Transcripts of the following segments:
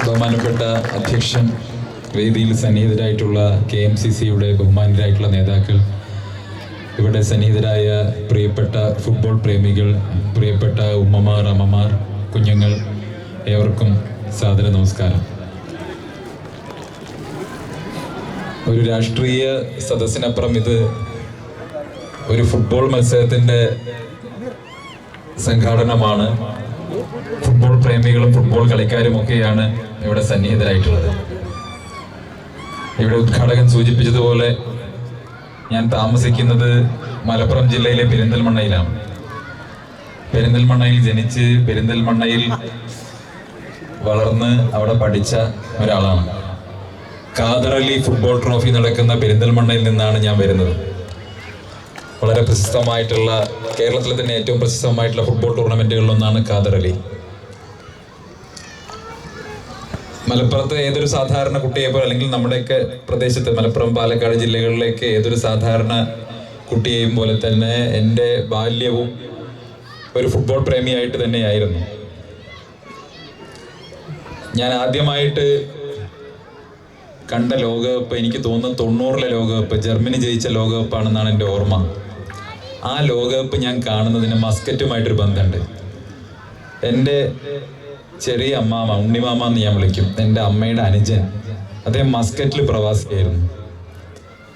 ബഹുമാനപ്പെട്ട അധ്യക്ഷൻ, വേദിയിൽ സന്നിഹിതരായിട്ടുള്ള KMCCയുടെ ബഹുമാനരായിട്ടുള്ള നേതാക്കൾ, ഇവിടെ സന്നിഹിതരായ പ്രിയപ്പെട്ട ഫുട്ബോൾ പ്രേമികൾ, പ്രിയപ്പെട്ട ഉമ്മമാർ, അമ്മമാർ, കുഞ്ഞുങ്ങൾ, ഏവർക്കും സാദര നമസ്കാരം. ഒരു രാഷ്ട്രീയ സദസ്സിനപ്പുറം ഇത് ഒരു ഫുട്ബോൾ മത്സരത്തിൻ്റെ സംഘാടനമാണ്. ഫുട്ബോൾ പ്രേമികളും ഫുട്ബോൾ കളിക്കാരും ഒക്കെയാണ് ഇവിടെ സന്നിഹിതരായിട്ടുള്ളത്. ഇവിടെ ഉദ്ഘാടകൻ സൂചിപ്പിച്ചതുപോലെ ഞാൻ താമസിക്കുന്നത് മലപ്പുറം ജില്ലയിലെ പെരിന്തൽമണ്ണയിലാണ്. പെരിന്തൽമണ്ണയിൽ ജനിച്ച് പെരിന്തൽമണ്ണയിൽ വളർന്ന് അവിടെ പഠിച്ച ഒരാളാണ്. ഖാദർ അലി ഫുട്ബോൾ ട്രോഫി നടക്കുന്ന പെരിന്തൽമണ്ണയിൽ നിന്നാണ് ഞാൻ വരുന്നത്. വളരെ പ്രശസ്തമായിട്ടുള്ള, കേരളത്തിലെ തന്നെ ഏറ്റവും പ്രശസ്തമായിട്ടുള്ള ഫുട്ബോൾ ടൂർണമെന്റുകളിലൊന്നാണ് ഖാദർ അലി. മലപ്പുറത്ത് ഏതൊരു സാധാരണ കുട്ടിയെ പോലെ, അല്ലെങ്കിൽ നമ്മുടെയൊക്കെ പ്രദേശത്ത് മലപ്പുറം, പാലക്കാട് ജില്ലകളിലേക്ക് ഏതൊരു സാധാരണ കുട്ടിയെയും പോലെ തന്നെ എൻ്റെ ബാല്യവും ഒരു ഫുട്ബോൾ പ്രേമിയായിട്ട് തന്നെയായിരുന്നു. ഞാൻ ആദ്യമായിട്ട് കണ്ട ലോകകപ്പ് എനിക്ക് തോന്നുന്നു 90-ലെ ലോകകപ്പ്, ജർമ്മനി ജയിച്ച ലോകകപ്പാണെന്നാണ് എൻ്റെ ഓർമ്മ. ആ ലോകകപ്പ് ഞാൻ കാണുന്നതിന് മസ്കറ്റുമായിട്ടൊരു ബന്ധമുണ്ട്. എൻ്റെ ചെറിയ അമ്മാമ, ഉണ്ണിമാമ എന്ന് ഞാൻ വിളിക്കും, എൻ്റെ അമ്മയുടെ അനുജൻ, അദ്ദേഹം മസ്കറ്റിൽ പ്രവാസിയായിരുന്നു.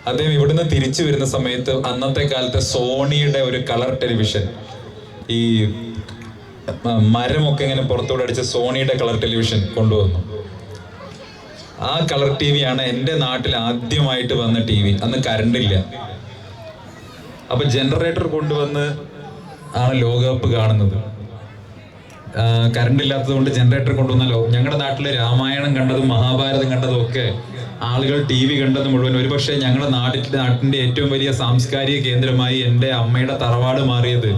അദ്ദേഹം ഇവിടുന്ന് തിരിച്ചു വരുന്ന സമയത്ത് അന്നത്തെ കാലത്തെ സോണിയുടെ ഒരു കളർ ടെലിവിഷൻ, ഈ മരമൊക്കെ ഇങ്ങനെ പുറത്തോടെ അടിച്ച സോണിയുടെ കളർ ടെലിവിഷൻ കൊണ്ടുവന്നു. ആ കളർ TV ആണ് എൻ്റെ നാട്ടിൽ ആദ്യമായിട്ട് വന്ന TV. അന്ന് കറണ്ടില്ല. അപ്പൊ ജനറേറ്റർ കൊണ്ടുവന്ന് ആണ് ലോകകപ്പ് കാണുന്നത്. കറണ്ട് ഇല്ലാത്തത് കൊണ്ട് ജനറേറ്റർ കൊണ്ടുവന്നല്ലോ. ഞങ്ങളുടെ നാട്ടിൽ രാമായണം കണ്ടതും മഹാഭാരതം കണ്ടതും ഒക്കെ ആളുകൾ TV കണ്ടത് മുഴുവൻ, ഒരുപക്ഷെ ഞങ്ങളുടെ നാട്ടിൻ്റെ ഏറ്റവും വലിയ സാംസ്കാരിക കേന്ദ്രമായി എൻ്റെ അമ്മയുടെ തറവാട് മാറിയത്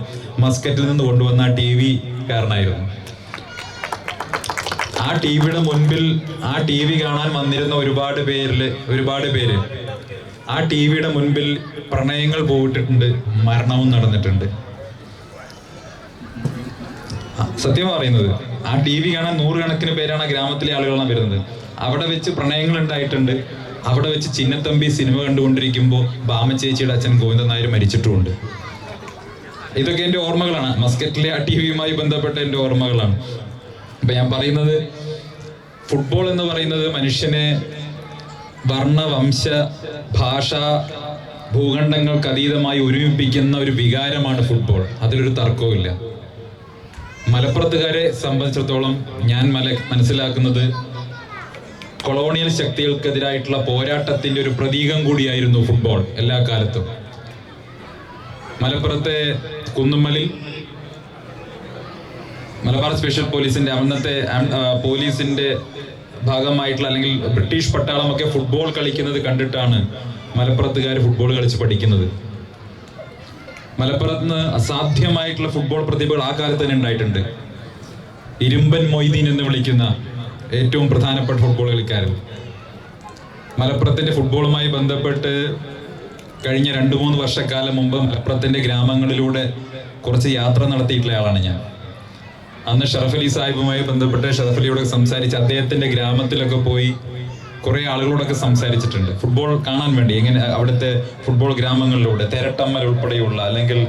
മസ്കറ്റിൽ നിന്ന് കൊണ്ടുവന്ന TV കാരണമായിരുന്നു. ആ ടിവിയുടെ മുൻപിൽ ആ TV കാണാൻ വന്നിരുന്ന ഒരുപാട് പേര് ആ ടിവിയുടെ മുൻപിൽ പ്രണയങ്ങൾ പോയിട്ടുണ്ട്, മരണവും നടന്നിട്ടുണ്ട്. സത്യം പറയുന്നത്, ആ TV കാണാൻ 100 കണക്കിന് പേരാണ് ഗ്രാമത്തിലെ ആളുകളാണ് വരുന്നത്. അവിടെ വെച്ച് പ്രണയങ്ങൾ ഉണ്ടായിട്ടുണ്ട്. അവിടെ വെച്ച് ചിന്നത്തമ്പി സിനിമ കണ്ടുകൊണ്ടിരിക്കുമ്പോൾ ബാമച്ചേച്ചിയുടെ അച്ഛൻ ഗോവിന്ദൻ നായർ മരിച്ചിട്ടുമുണ്ട്. ഇതൊക്കെ എൻ്റെ ഓർമ്മകളാണ്. മസ്കറ്റിലെ ആ TVയുമായി ബന്ധപ്പെട്ട എൻ്റെ ഓർമ്മകളാണ്. അപ്പൊ ഞാൻ പറയുന്നത്, ഫുട്ബോൾ എന്ന് പറയുന്നത് മനുഷ്യനെ വർണ്ണ, വംശ, ഭാഷ, ഭൂഖണ്ഡങ്ങൾക്ക് അതീതമായി ഒരുമിപ്പിക്കുന്ന ഒരു വികാരമാണ് ഫുട്ബോൾ. അതിലൊരു തർക്കവുമില്ല. മലപ്പുറത്തുകാരെ സംബന്ധിച്ചിടത്തോളം ഞാൻ മനസ്സിലാക്കുന്നത്, കൊളോണിയൽ ശക്തികൾക്കെതിരായിട്ടുള്ള പോരാട്ടത്തിന്റെ ഒരു പ്രതീകം കൂടിയായിരുന്നു ഫുട്ബോൾ എല്ലാ കാലത്തും. മലപ്പുറത്തെ കുന്നുമ്മലിൽ മലബാർ സ്പെഷ്യൽ പോലീസിന്റെ അന്നത്തെ പോലീസിന്റെ ഭാഗമായിട്ടുള്ള, അല്ലെങ്കിൽ ബ്രിട്ടീഷ് പട്ടാളമൊക്കെ ഫുട്ബോൾ കളിക്കുന്നത് കണ്ടിട്ടാണ് മലപ്പുറത്തുകാർ ഫുട്ബോൾ കളിച്ച് പഠിക്കുന്നത്. മലപ്പുറത്ത് നിന്ന് അസാധ്യമായിട്ടുള്ള ഫുട്ബോൾ പ്രതിഭകൾ ആ കാലത്ത് തന്നെ ഉണ്ടായിട്ടുണ്ട്. ഇരുമ്പൻ മൊയ്തീൻ എന്ന് വിളിക്കുന്ന ഏറ്റവും പ്രധാനപ്പെട്ട ഫുട്ബോൾ കളിക്കാരൻ. മലപ്പുറത്തിന്റെ ഫുട്ബോളുമായി ബന്ധപ്പെട്ട് കഴിഞ്ഞ 2-3 വർഷക്കാലം മുമ്പ് മലപ്പുറത്തിന്റെ ഗ്രാമങ്ങളിലൂടെ കുറച്ച് യാത്ര നടത്തിയിട്ടുള്ള ആളാണ് ഞാൻ. അന്ന് ഷറഫ് അലി സാഹിബുമായി ബന്ധപ്പെട്ട് ഷറഫ് അലിയോട് സംസാരിച്ച് അദ്ദേഹത്തിന്റെ ഗ്രാമത്തിലൊക്കെ പോയി കുറെ ആളുകളോടൊക്കെ സംസാരിച്ചിട്ടുണ്ട്, ഫുട്ബോൾ കാണാൻ വേണ്ടി. എങ്ങനെ അവിടുത്തെ ഫുട്ബോൾ ഗ്രാമങ്ങളിലൂടെ, തെരട്ടമ്മൽ ഉൾപ്പെടെയുള്ള, അല്ലെങ്കിൽ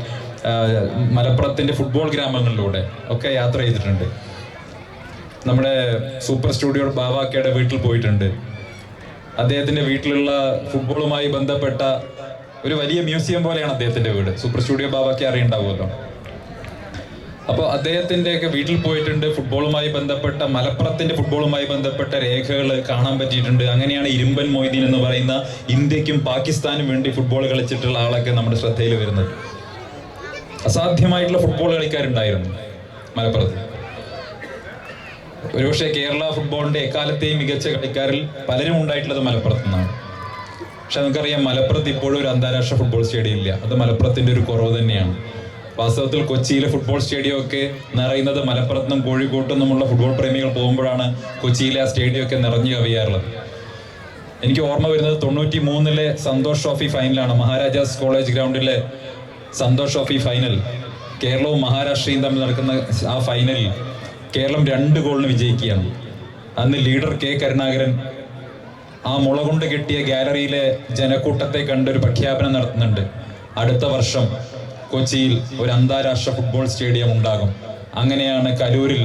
മലപ്പുറത്തിന്റെ ഫുട്ബോൾ ഗ്രാമങ്ങളിലൂടെ ഒക്കെ യാത്ര ചെയ്തിട്ടുണ്ട്. നമ്മുടെ സൂപ്പർ സ്റ്റുഡിയോ ബാവാക്കയുടെ വീട്ടിൽ പോയിട്ടുണ്ട്. അദ്ദേഹത്തിന്റെ വീട്ടിലുള്ള ഫുട്ബോളുമായി ബന്ധപ്പെട്ട ഒരു വലിയ മ്യൂസിയം പോലെയാണ് അദ്ദേഹത്തിന്റെ വീട്. സൂപ്പർ സ്റ്റുഡിയോ ബാവാക്കെ അറിയുണ്ടാവുമല്ലോ. അപ്പോൾ അദ്ദേഹത്തിൻ്റെയൊക്കെ വീട്ടിൽ പോയിട്ടുണ്ട്. ഫുട്ബോളുമായി ബന്ധപ്പെട്ട, മലപ്പുറത്തിന്റെ ഫുട്ബോളുമായി ബന്ധപ്പെട്ട രേഖകൾ കാണാൻ പറ്റിയിട്ടുണ്ട്. അങ്ങനെയാണ് ഇരുമ്പൻ മൊയ്തീൻ എന്ന് പറയുന്ന ഇന്ത്യക്കും പാകിസ്ഥാനും വേണ്ടി ഫുട്ബോൾ കളിച്ചിട്ടുള്ള ആളൊക്കെ നമ്മുടെ ശ്രദ്ധയിൽ വരുന്നത്. അസാധ്യമായിട്ടുള്ള ഫുട്ബോൾ കളിക്കാരുണ്ടായിരുന്നു മലപ്പുറത്ത്. ഒരുപക്ഷെ കേരള ഫുട്ബോളിന്റെ എക്കാലത്തെയും മികച്ച കളിക്കാരിൽ പലരും ഉണ്ടായിട്ടുള്ളത് മലപ്പുറത്ത് നിന്നാണ്. പക്ഷെ നമുക്കറിയാം, മലപ്പുറത്ത് ഇപ്പോഴും ഒരു അന്താരാഷ്ട്ര ഫുട്ബോൾ സ്റ്റേഡിയം ഇല്ല. അത് മലപ്പുറത്തിന്റെ ഒരു കുറവ് തന്നെയാണ്. വാസ്തവത്തിൽ കൊച്ചിയിലെ ഫുട്ബോൾ സ്റ്റേഡിയം ഒക്കെ നിറയുന്നത് മലപ്പുറത്തു നിന്നും കോഴിക്കോട്ടു നിന്നുമുള്ള ഫുട്ബോൾ പ്രേമികൾ പോകുമ്പോഴാണ് കൊച്ചിയിലെ ആ സ്റ്റേഡിയം ഒക്കെ നിറഞ്ഞു കവിയാറുള്ളത്. എനിക്ക് ഓർമ്മ വരുന്നത് 93-ലെ സന്തോഷ് ട്രോഫി ഫൈനലാണ്. മഹാരാജാസ് കോളേജ് ഗ്രൗണ്ടിലെ സന്തോഷ് ട്രോഫി ഫൈനൽ കേരളവും മഹാരാഷ്ട്രയും തമ്മിൽ നടക്കുന്ന ആ ഫൈനലിൽ കേരളം 2 ഗോളിന് വിജയിക്കുകയാണ്. അന്ന് ലീഡർ കെ കരുണാകരൻ ആ മുള കൊണ്ട് കെട്ടിയ ഗാലറിയിലെ ജനക്കൂട്ടത്തെ കണ്ടൊരു പ്രഖ്യാപനം നടത്തുന്നുണ്ട്. അടുത്ത വർഷം കൊച്ചിയിൽ ഒരു അന്താരാഷ്ട്ര ഫുട്ബോൾ സ്റ്റേഡിയം ഉണ്ടാകും. അങ്ങനെയാണ് കലൂരിൽ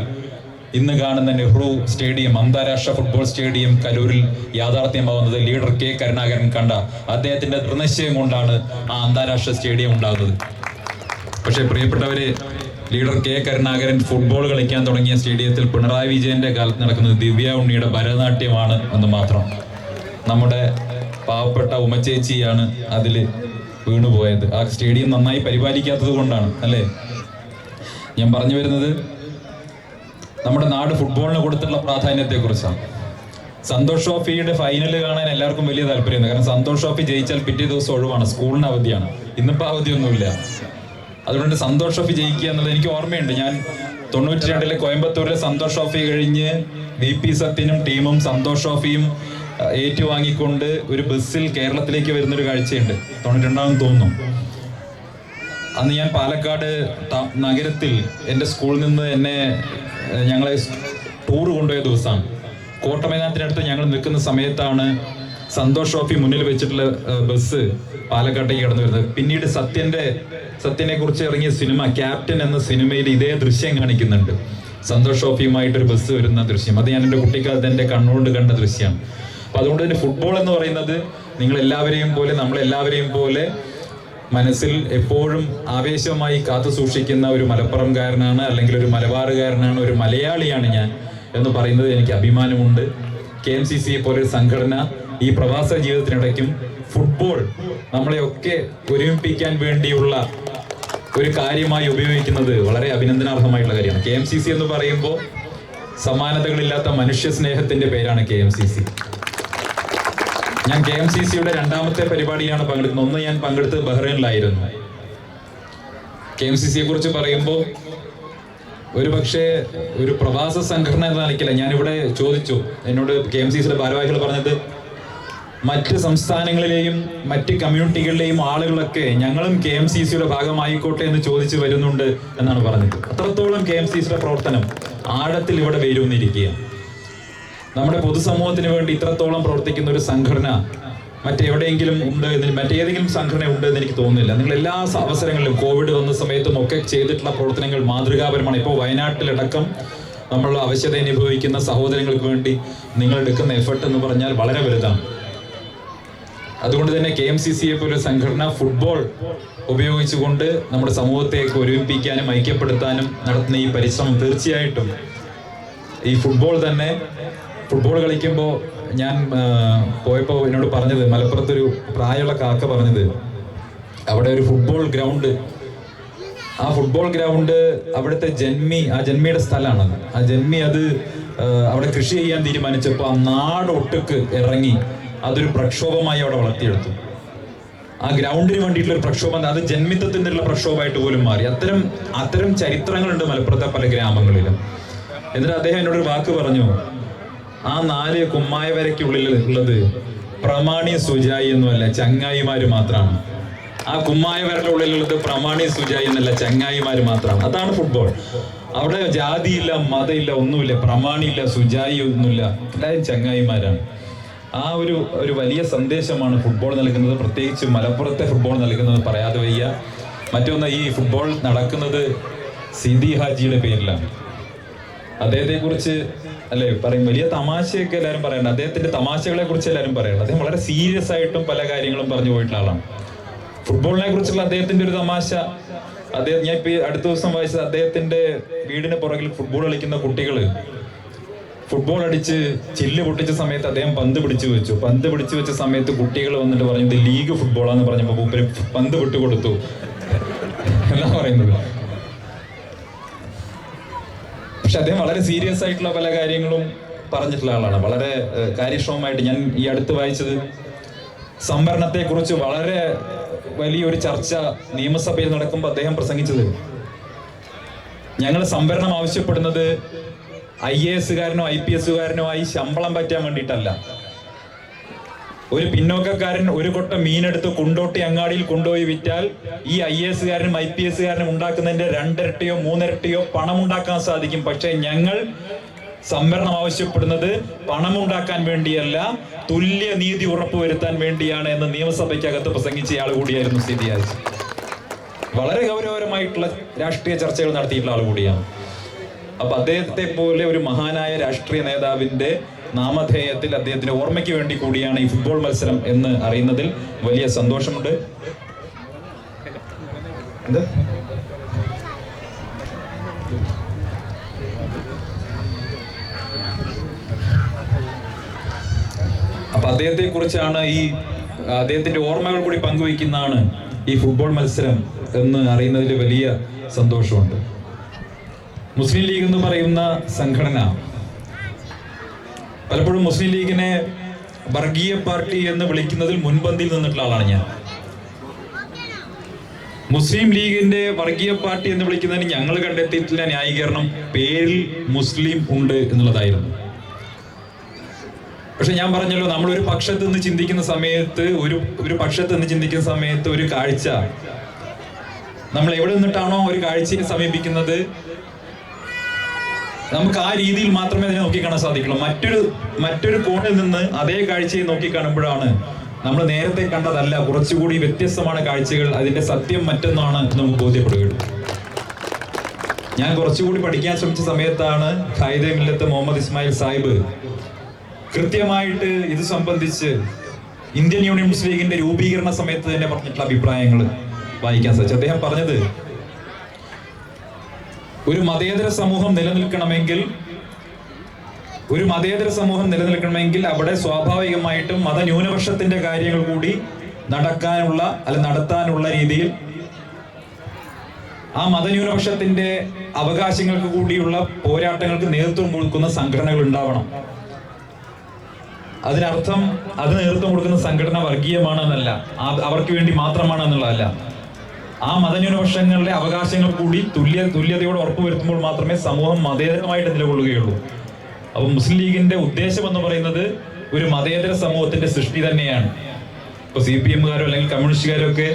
ഇന്ന് കാണുന്ന നെഹ്റു സ്റ്റേഡിയം, അന്താരാഷ്ട്ര ഫുട്ബോൾ സ്റ്റേഡിയം കലൂരിൽ യാഥാർത്ഥ്യമാവുന്നത്. ലീഡർ കെ കരുണാകരൻ കണ്ട അദ്ദേഹത്തിന്റെ ദൃനിശ്ചയം കൊണ്ടാണ് ആ അന്താരാഷ്ട്ര സ്റ്റേഡിയം ഉണ്ടാകുന്നത്. പക്ഷേ പ്രിയപ്പെട്ടവരെ, ലീഡർ കെ കരുണാകരൻ ഫുട്ബോൾ കളിക്കാൻ തുടങ്ങിയ സ്റ്റേഡിയത്തിൽ പിണറായി വിജയന്റെ കാലത്ത് നടക്കുന്നത് ദിവ്യ ഉണ്ണിയുടെ ഭരതനാട്യമാണ് എന്ന് മാത്രം. നമ്മുടെ പാവപ്പെട്ട ഉമ്മച്ചേച്ചിയാണ് അതിൽ വീണുപോയത്. ആ സ്റ്റേഡിയം നന്നായി പരിപാലിക്കാത്തത് കൊണ്ടാണ് അല്ലേ. ഞാൻ പറഞ്ഞു വരുന്നത് നമ്മുടെ നാട് ഫുട്ബോളിന് കൊടുത്തുള്ള പ്രാധാന്യത്തെക്കുറിച്ചാണ്. സന്തോഷ് ട്രോഫിയുടെ ഫൈനൽ കാണാൻ എല്ലാവർക്കും വലിയ താല്പര്യമാണ്. കാരണം സന്തോഷ് ട്രോഫി ജയിച്ചാൽ പിറ്റേ ദിവസം ഒഴിവാണ്, സ്കൂളിന് അവധിയാണ്. ഇന്നിപ്പോൾ അവധിയൊന്നുമില്ല. അതുകൊണ്ട് സന്തോഷ് ട്രോഫി ജയിക്കുക എന്നുള്ളത് എനിക്ക് ഓർമ്മയുണ്ട്. ഞാൻ 92 കോയമ്പത്തൂരിലെ സന്തോഷ് ട്രോഫി കഴിഞ്ഞ് VP സത്യനും ടീമും സന്തോഷ് ട്രോഫിയും ഏറ്റുവാങ്ങിക്കൊണ്ട് ഒരു ബസ്സിൽ കേരളത്തിലേക്ക് വരുന്നൊരു കാഴ്ചയുണ്ട്. 92 തോന്നുന്നു. അന്ന് ഞാൻ പാലക്കാട് നഗരത്തിൽ എൻ്റെ സ്കൂളിൽ നിന്ന് ഞങ്ങളെ ടൂർ കൊണ്ടുപോയ ദിവസമാണ്. കോട്ടമൈതാനത്തിനടുത്ത് ഞങ്ങൾ നിൽക്കുന്ന സമയത്താണ് സന്തോഷ് ട്രോഫി മുന്നിൽ വെച്ചിട്ടുള്ള ബസ് പാലക്കാട്ടേക്ക് കടന്നു വരുന്നത്. പിന്നീട് സത്യനെ കുറിച്ച് ഇറങ്ങിയ സിനിമ ക്യാപ്റ്റൻ എന്ന സിനിമയിൽ ഇതേ ദൃശ്യം കാണിക്കുന്നുണ്ട്. സന്തോഷ് ട്രോഫിയുമായിട്ടൊരു ബസ് വരുന്ന ദൃശ്യം. അത് ഞാൻ എൻ്റെ കുട്ടിക്കാലത്ത് എൻ്റെ കണ്ണുകൊണ്ട് കണ്ട ദൃശ്യമാണ്. അപ്പൊ അതുകൊണ്ട് തന്നെ ഫുട്ബോൾ എന്ന് പറയുന്നത് നമ്മളെല്ലാവരെയും പോലെ മനസ്സിൽ എപ്പോഴും ആവേശമായി കാത്തു സൂക്ഷിക്കുന്ന ഒരു മലപ്പുറംകാരനാണ്, അല്ലെങ്കിൽ ഒരു മലബാറുകാരനാണ്, ഒരു മലയാളിയാണ് ഞാൻ എന്ന് പറയുന്നത് എനിക്ക് അഭിമാനമുണ്ട്. KMCC പോലൊരു സംഘടന ഈ പ്രവാസ ജീവിതത്തിനിടയ്ക്കും ഫുട്ബോൾ നമ്മളെയൊക്കെ ഒരുമിപ്പിക്കാൻ വേണ്ടിയുള്ള ഒരു കാര്യമായി ഉപയോഗിക്കുന്നത് വളരെ അഭിനന്ദനാർഹമായിട്ടുള്ള കാര്യമാണ്. KMCC എന്ന് പറയുമ്പോൾ സമാനതകളില്ലാത്ത മനുഷ്യ സ്നേഹത്തിന്റെ പേരാണ് KMCC. ഞാൻ KMCCയുടെ 2ാമത്തെ പരിപാടിയാണ് പങ്കെടുക്കുന്നത്. ഒന്ന് ഞാൻ പങ്കെടുത്തത് ബഹ്റൈനിലായിരുന്നു. KMCCയെ കുറിച്ച് പറയുമ്പോൾ ഒരു പ്രവാസ സംഘടന എന്ന നിലയ്ക്കില്ല. ഞാനിവിടെ ചോദിച്ചു, എന്നോട് KMCCയുടെ ഭാരവാഹികൾ പറഞ്ഞത് മറ്റ് സംസ്ഥാനങ്ങളിലെയും മറ്റ് കമ്മ്യൂണിറ്റികളിലെയും ആളുകളൊക്കെ ഞങ്ങളും KMCCയുടെ ഭാഗമായിക്കോട്ടെ എന്ന് ചോദിച്ചു വരുന്നുണ്ട് എന്നാണ് പറഞ്ഞത്. അത്രത്തോളം KMCCയുടെ പ്രവർത്തനം ആഴത്തിൽ ഇവിടെ വേരൂന്നിരിക്കുകയാണ്. നമ്മുടെ പൊതുസമൂഹത്തിന് വേണ്ടി ഇത്രത്തോളം പ്രവർത്തിക്കുന്ന ഒരു സംഘടന മറ്റേതെങ്കിലും സംഘടന ഉണ്ട് എന്ന് എനിക്ക് തോന്നുന്നില്ല. നിങ്ങൾ എല്ലാ അവസരങ്ങളിലും കോവിഡ് വന്ന സമയത്തും ഒക്കെ ചെയ്തിട്ടുള്ള പ്രവർത്തനങ്ങൾ മാതൃകാപരമാണ്. ഇപ്പോൾ വയനാട്ടിലടക്കം നമ്മൾ അവശത അനുഭവിക്കുന്ന സഹോദരങ്ങൾക്ക് വേണ്ടി നിങ്ങൾ എടുക്കുന്ന എഫർട്ട് എന്ന് പറഞ്ഞാൽ വളരെ വലുതാണ്. അതുകൊണ്ട് തന്നെ KMCCയെ പോലെ സംഘടന ഫുട്ബോൾ ഉപയോഗിച്ചുകൊണ്ട് നമ്മുടെ സമൂഹത്തെ ഒരുമിപ്പിക്കാനും ഐക്യപ്പെടുത്താനും നടത്തുന്ന ഈ പരിശ്രമം തീർച്ചയായിട്ടും ഈ ഫുട്ബോൾ കളിക്കുമ്പോൾ ഞാൻ പോയപ്പോൾ എന്നോട് പറഞ്ഞത്, മലപ്പുറത്തൊരു പ്രായമുള്ള കാക്ക പറഞ്ഞത്, അവിടെ ഒരു ഫുട്ബോൾ ഗ്രൗണ്ട്, ആ ഫുട്ബോൾ ഗ്രൗണ്ട് അവിടുത്തെ ജന്മിയുടെ സ്ഥലമാണ്. ആ ജന്മി അത് അവിടെ കൃഷി ചെയ്യാൻ തീരുമാനിച്ചപ്പോൾ ആ നാടൊട്ടുക്ക് ഇറങ്ങി അതൊരു പ്രക്ഷോഭമായി അവിടെ വളർത്തിയെടുത്തു. ആ ഗ്രൗണ്ടിന് വേണ്ടിയിട്ടുള്ള ഒരു പ്രക്ഷോഭം, അത് ജന്മിത്വത്തിൻ്റെ ഉള്ള പ്രക്ഷോഭമായിട്ട് പോലും മാറി. അത്തരം ചരിത്രങ്ങളുണ്ട് മലപ്പുറത്തെ പല ഗ്രാമങ്ങളിലും. എന്നിട്ട് അദ്ദേഹം എന്നോടൊരു വാക്ക് പറഞ്ഞു, ആ 4 കുമ്മായ വരയ്ക്കുള്ളിൽ ഉള്ളത് പ്രമാണി സുജായി എന്നല്ല, ചങ്ങായിമാര് മാത്രമാണ്. ആ കുമ്മായ വരയുടെ ഉള്ളിലുള്ളത് പ്രമാണി സുജായി എന്നല്ല, ചങ്ങായിമാര് മാത്രമാണ്. അതാണ് ഫുട്ബോൾ. അവിടെ ജാതിയില്ല, മതമില്ല, ഒന്നുമില്ല, പ്രമാണിയില്ല, സുജായി ഒന്നുമില്ല, എല്ലാവരും ചങ്ങായിമാരാണ്. ആ ഒരു വലിയ സന്ദേശമാണ് ഫുട്ബോൾ നൽകുന്നത്. പ്രത്യേകിച്ച് മലപ്പുറത്തെ ഫുട്ബോൾ നൽകുന്നത് പറയാതെ വയ്യ. മറ്റൊന്ന്, ഈ ഫുട്ബോൾ നടക്കുന്നത് സിദി ഹാജിയുടെ പേരിലാണ്. അദ്ദേഹത്തെ കുറിച്ച് പറയും, വലിയ തമാശയൊക്കെ എല്ലാവരും പറയണ്ട, അദ്ദേഹത്തിന്റെ തമാശകളെ കുറിച്ച് എല്ലാവരും പറയണ്ട. അദ്ദേഹം വളരെ സീരിയസ് ആയിട്ടും പല കാര്യങ്ങളും പറഞ്ഞു പോയിട്ടുള്ള ആളാണ്. ഫുട്ബോളിനെ കുറിച്ചുള്ള അദ്ദേഹത്തിന്റെ ഒരു തമാശ, ഞാൻ ഇപ്പൊ അടുത്ത ദിവസം വായിച്ചത്, അദ്ദേഹത്തിന്റെ വീടിന് പുറകിൽ ഫുട്ബോൾ കളിക്കുന്ന കുട്ടികള് ഫുട്ബോൾ അടിച്ച് ചില്ല് പൊട്ടിച്ച സമയത്ത് അദ്ദേഹം പന്ത് പിടിച്ചു വെച്ച സമയത്ത് കുട്ടികൾ വന്നിട്ട് പറഞ്ഞു, ഇത് ലീഗ് ഫുട്ബോളാന്ന് പറഞ്ഞപ്പോ മൂപ്പര് പന്ത് വിട്ടുകൊടുത്തു എന്നാ പറയുന്നത്. പക്ഷെ അദ്ദേഹം വളരെ സീരിയസ് ആയിട്ടുള്ള പല കാര്യങ്ങളും പറഞ്ഞിട്ടുള്ള ആളാണ്. വളരെ കാര്യക്ഷമമായിട്ട്. ഞാൻ ഈ അടുത്ത് വായിച്ചത്, സംവരണത്തെ കുറിച്ച് വളരെ വലിയൊരു ചർച്ച നിയമസഭയിൽ നടക്കുമ്പോൾ അദ്ദേഹം പ്രസംഗിച്ചത്, ഞങ്ങൾ സംവരണം ആവശ്യപ്പെടുന്നത് IAS കാരനോ IPS കാരനോ ആയി ശമ്പളം പറ്റാൻ വേണ്ടിയിട്ടല്ല, ഒരു പിന്നോക്കക്കാരൻ ഒരു കൊട്ട മീനെടുത്ത് കുണ്ടോട്ടി അങ്ങാടിയിൽ കൊണ്ടുപോയി വിറ്റാൽ ഈ IAS കാരനും IPS കാരനും ഉണ്ടാക്കുന്നതിന്റെ 2 ഇരട്ടിയോ 3 ഇരട്ടിയോ പണം ഉണ്ടാക്കാൻ സാധിക്കും. പക്ഷേ ഞങ്ങൾ സംവരണം ആവശ്യപ്പെടുന്നത് പണമുണ്ടാക്കാൻ വേണ്ടിയല്ല, തുല്യ നീതി ഉറപ്പുവരുത്താൻ വേണ്ടിയാണ് എന്ന് നിയമസഭയ്ക്കകത്ത് പ്രസംഗിച്ചയാൾ കൂടിയായിരുന്നു CDRC. വളരെ ഗൗരവപരമായിട്ടുള്ള രാഷ്ട്രീയ ചർച്ചകൾ നടത്തിയിട്ടുള്ള ആൾ കൂടിയാണ്. അപ്പൊ അദ്ദേഹത്തെ പോലെ ഒരു മഹാനായ രാഷ്ട്രീയ നേതാവിന്റെ നാമധേയത്തിൽ അദ്ദേഹത്തിന്റെ ഓർമ്മയ്ക്ക് വേണ്ടി കൂടിയാണ് ഈ ഫുട്ബോൾ മത്സരം എന്ന് അറിയുന്നതിൽ വലിയ സന്തോഷമുണ്ട്. അപ്പൊ അദ്ദേഹത്തെ കുറിച്ചാണ് അദ്ദേഹത്തിന്റെ ഓർമ്മകൾ കൂടി പങ്കുവയ്ക്കുന്നതാണ് ഈ ഫുട്ബോൾ മത്സരം എന്ന് അറിയുന്നതിൽ വലിയ സന്തോഷമുണ്ട്. മുസ്ലിം ലീഗ് എന്ന് പറയുന്ന സംഘടന പലപ്പോഴും മുസ്ലിം ലീഗിനെ വർഗീയ പാർട്ടി എന്ന് വിളിക്കുന്നതിൽ മുൻപന്തിയിൽ നിന്നിട്ടുള്ള ആളാണ് ഞാൻ. മുസ്ലിം ലീഗിന്റെ വർഗീയ പാർട്ടി എന്ന് വിളിക്കുന്നതിന് ഞങ്ങൾ കണ്ടെത്തിയിട്ടുള്ള ന്യായീകരണം പേരിൽ മുസ്ലിം ഉണ്ട് എന്നുള്ളതായിരുന്നു. പക്ഷെ ഞാൻ പറഞ്ഞല്ലോ, നമ്മൾ ഒരു പക്ഷത്ത് നിന്ന് ചിന്തിക്കുന്ന സമയത്ത് ഒരു കാഴ്ച നമ്മൾ എവിടെ നിന്നിട്ടാണോ ഒരു കാഴ്ചയെ സമീപിക്കുന്നത്, നമുക്ക് ആ രീതിയിൽ മാത്രമേ അതിനെ നോക്കിക്കാണാൻ സാധിക്കുള്ളൂ. മറ്റൊരു കോണിൽ നിന്ന് അതേ കാഴ്ചയെ നോക്കിക്കാണുമ്പോഴാണ് നമ്മൾ നേരത്തെ കണ്ടതല്ല, കുറച്ചുകൂടി വ്യത്യസ്തമാണ് കാഴ്ചകൾ, അതിന്റെ സത്യം മറ്റൊന്നാണ് നമുക്ക് ബോധ്യപ്പെടുകയുള്ളൂ. ഞാൻ കുറച്ചുകൂടി പഠിക്കാൻ ശ്രമിച്ച സമയത്താണ് ഖായിദെ മില്ലത്ത് മുഹമ്മദ് ഇസ്മായിൽ സാഹിബ് കൃത്യമായിട്ട് ഇത് സംബന്ധിച്ച് ഇന്ത്യൻ യൂണിയൻ മുസ്ലിം ലീഗിന്റെ രൂപീകരണ സമയത്ത് തന്നെ പറഞ്ഞിട്ടുള്ള അഭിപ്രായങ്ങൾ വായിക്കാൻ സാധിച്ചു. അദ്ദേഹം പറഞ്ഞത്, ഒരു മതേതര സമൂഹം നിലനിൽക്കണമെങ്കിൽ അവിടെ സ്വാഭാവികമായിട്ടും മതന്യൂനപക്ഷത്തിന്റെ കാര്യങ്ങൾ കൂടി നടത്താനുള്ള രീതിയിൽ ആ മതന്യൂനപക്ഷത്തിന്റെ അവകാശങ്ങൾക്ക് കൂടിയുള്ള പോരാട്ടങ്ങൾക്ക് നേതൃത്വം കൊടുക്കുന്ന സംഘടനകൾ ഉണ്ടാവണം. അതിനർത്ഥം അത് നേതൃത്വം കൊടുക്കുന്ന സംഘടന വർഗീയമാണെന്നല്ല, അവർക്ക് വേണ്ടി മാത്രമാണെന്നുള്ളതല്ല. ആ മതന്യൂനപക്ഷങ്ങളുടെ അവകാശങ്ങൾ കൂടി തുല്യതയോടെ ഉറപ്പുവരുത്തുമ്പോൾ മാത്രമേ സമൂഹം മതേതരമായിട്ട് നിലകൊള്ളുകയുള്ളൂ. അപ്പൊ മുസ്ലിം ലീഗിന്റെ ഉദ്ദേശം എന്ന് പറയുന്നത് ഒരു മതേതര സമൂഹത്തിന്റെ സൃഷ്ടി തന്നെയാണ്. ഇപ്പൊ CPM-കാരോ അല്ലെങ്കിൽ കമ്മ്യൂണിസ്റ്റുകാരോ ഒക്കെ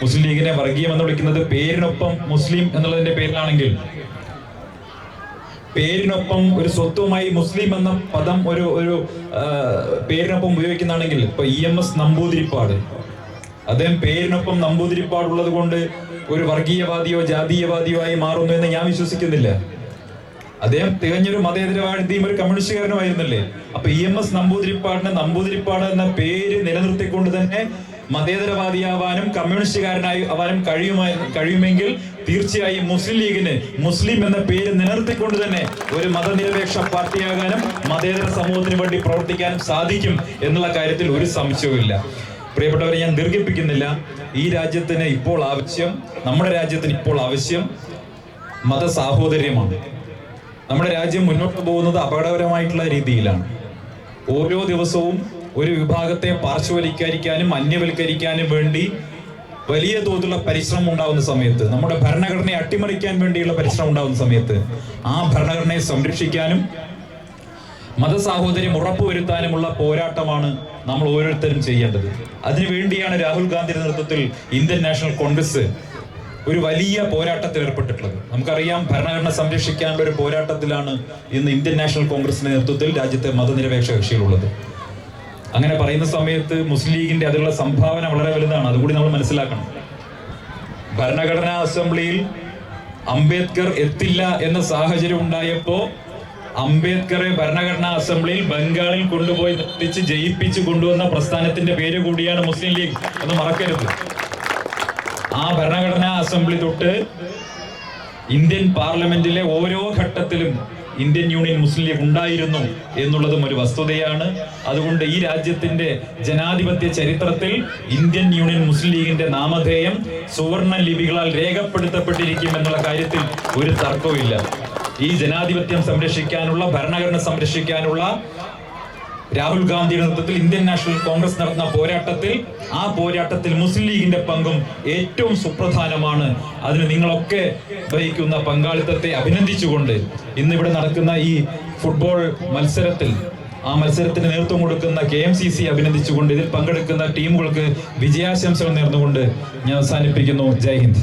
മുസ്ലിം ലീഗിനെ വർഗീയം എന്ന് വിളിക്കുന്നത് പേരിനൊപ്പം മുസ്ലിം എന്നുള്ളതിന്റെ പേരിലാണെങ്കിൽ, പേരിനൊപ്പം ഒരു സ്വത്വമായി മുസ്ലിം എന്ന പദം ഒരു പേരിനൊപ്പം ഉപയോഗിക്കുന്നതാണെങ്കിൽ, ഇപ്പൊ EMS നമ്പൂതിരിപ്പാട്, അദ്ദേഹം പേരിനൊപ്പം നമ്പൂതിരിപ്പാടുള്ളത് കൊണ്ട് ഒരു വർഗീയവാദിയോ ജാതീയവാദിയോ ആയി മാറുന്നു എന്ന് ഞാൻ വിശ്വസിക്കുന്നില്ല. അദ്ദേഹം തികഞ്ഞൊരു മതേതരവാദിയും ഒരു കമ്മ്യൂണിസ്റ്റുകാരനുമായിരുന്നല്ലേ. അപ്പൊ EMS നമ്പൂതിരിപ്പാട് എന്ന പേര് നിലനിർത്തിക്കൊണ്ട് തന്നെ മതേതരവാദിയാവാനും കമ്മ്യൂണിസ്റ്റുകാരനാവാനും കഴിയുമെങ്കിൽ തീർച്ചയായും മുസ്ലിം ലീഗിന് മുസ്ലിം എന്ന പേര് നിലനിർത്തിക്കൊണ്ട് തന്നെ ഒരു മതനിരപേക്ഷ പാർട്ടിയാകാനും മതേതര സമൂഹത്തിന് വേണ്ടി പ്രവർത്തിക്കാനും സാധിക്കും എന്നുള്ള കാര്യത്തിൽ ഒരു സംശയവുമില്ല. പ്രിയപ്പെട്ടവരെ, ഞാൻ ദീർഘിപ്പിക്കുന്നില്ല. നമ്മുടെ രാജ്യത്തിന് ഇപ്പോൾ ആവശ്യം മതസാഹോദര്യമാണ്. നമ്മുടെ രാജ്യം മുന്നോട്ട് പോകുന്നത് അപകടകരമായിട്ടുള്ള രീതിയിലാണ്. ഓരോ ദിവസവും ഒരു വിഭാഗത്തെ പാർശ്വവൽക്കരിക്കാനും അന്യവൽക്കരിക്കാനും വേണ്ടി വലിയ തോതിലുള്ള പരിശ്രമം ഉണ്ടാകുന്ന സമയത്ത്, നമ്മുടെ ഭരണഘടനയെ അട്ടിമറിക്കാൻ വേണ്ടിയുള്ള പരിശ്രമം ഉണ്ടാകുന്ന സമയത്ത്, ആ ഭരണഘടനയെ സംരക്ഷിക്കാനും മതസാഹോദര്യം ഉറപ്പുവരുത്താനുമുള്ള പോരാട്ടമാണ് നമ്മൾ ഓരോരുത്തരും ചെയ്യേണ്ടത്. അതിനുവേണ്ടിയാണ് രാഹുൽ ഗാന്ധിയുടെ നേതൃത്വത്തിൽ ഇന്ത്യൻ നാഷണൽ കോൺഗ്രസ് ഒരു വലിയ പോരാട്ടത്തിൽ ഏർപ്പെട്ടിട്ടുള്ളത്. നമുക്കറിയാം, ഭരണഘടന സംരക്ഷിക്കാനുള്ള ഒരു പോരാട്ടത്തിലാണ് ഇന്ന് ഇന്ത്യൻ നാഷണൽ കോൺഗ്രസിന്റെ നേതൃത്വത്തിൽ രാജ്യത്തെ മതനിരപേക്ഷ കക്ഷികളുള്ളത്. അങ്ങനെ പറയുന്ന സമയത്ത് മുസ്ലിം ലീഗിന്റെ അതിലുള്ള സംഭാവന വളരെ വലുതാണ്. അതുകൂടി നമ്മൾ മനസ്സിലാക്കണം. ഭരണഘടനാ അസംബ്ലിയിൽ അംബേദ്കർ എത്തില്ല എന്ന സാഹചര്യം ഉണ്ടായപ്പോ അംബേദ്കറെ ഭരണഘടനാ അസംബ്ലിയിൽ ബംഗാളിൽ കൊണ്ടുപോയി എത്തിച്ച് ജയിപ്പിച്ച് കൊണ്ടുവന്ന പ്രസ്ഥാനത്തിന്റെ പേര് കൂടിയാണ് മുസ്ലിം ലീഗ് എന്ന് മറക്കരുത്. ആ ഭരണഘടനാ അസംബ്ലി തൊട്ട് ഇന്ത്യൻ പാർലമെന്റിലെ ഓരോ ഘട്ടത്തിലും ഇന്ത്യൻ യൂണിയൻ മുസ്ലിം ലീഗ് ഉണ്ടായിരുന്നു എന്നുള്ളതും ഒരു വസ്തുതയാണ്. അതുകൊണ്ട് ഈ രാജ്യത്തിന്റെ ജനാധിപത്യ ചരിത്രത്തിൽ ഇന്ത്യൻ യൂണിയൻ മുസ്ലിം ലീഗിന്റെ നാമധേയം സുവർണ ലിപികളാൽ രേഖപ്പെടുത്തപ്പെട്ടിരിക്കും എന്നുള്ള കാര്യത്തിൽ ഒരു തർക്കവുമില്ല. ഈ ജനാധിപത്യം സംരക്ഷിക്കാനുള്ള, ഭരണഘടന സംരക്ഷിക്കാനുള്ള രാഹുൽ ഗാന്ധിയുടെ നേതൃത്വത്തിൽ ഇന്ത്യൻ നാഷണൽ കോൺഗ്രസ് നടത്തുന്ന പോരാട്ടത്തിൽ മുസ്ലിം ലീഗിന്റെ പങ്കും ഏറ്റവും സുപ്രധാനമാണ്. അതിന് നിങ്ങളൊക്കെ വഹിക്കുന്ന പങ്കാളിത്തത്തെ അഭിനന്ദിച്ചുകൊണ്ട് ഇന്നിവിടെ നടക്കുന്ന ഈ ഫുട്ബോൾ മത്സരത്തിൽ ആ മത്സരത്തിന് നേതൃത്വം കൊടുക്കുന്ന KMCC അഭിനന്ദിച്ചുകൊണ്ട് ഇതിൽ പങ്കെടുക്കുന്ന ടീമുകൾക്ക് വിജയാശംസകൾ നേർന്നുകൊണ്ട് ഞാൻ അവസാനിപ്പിക്കുന്നു. ജയ് ഹിന്ദ്.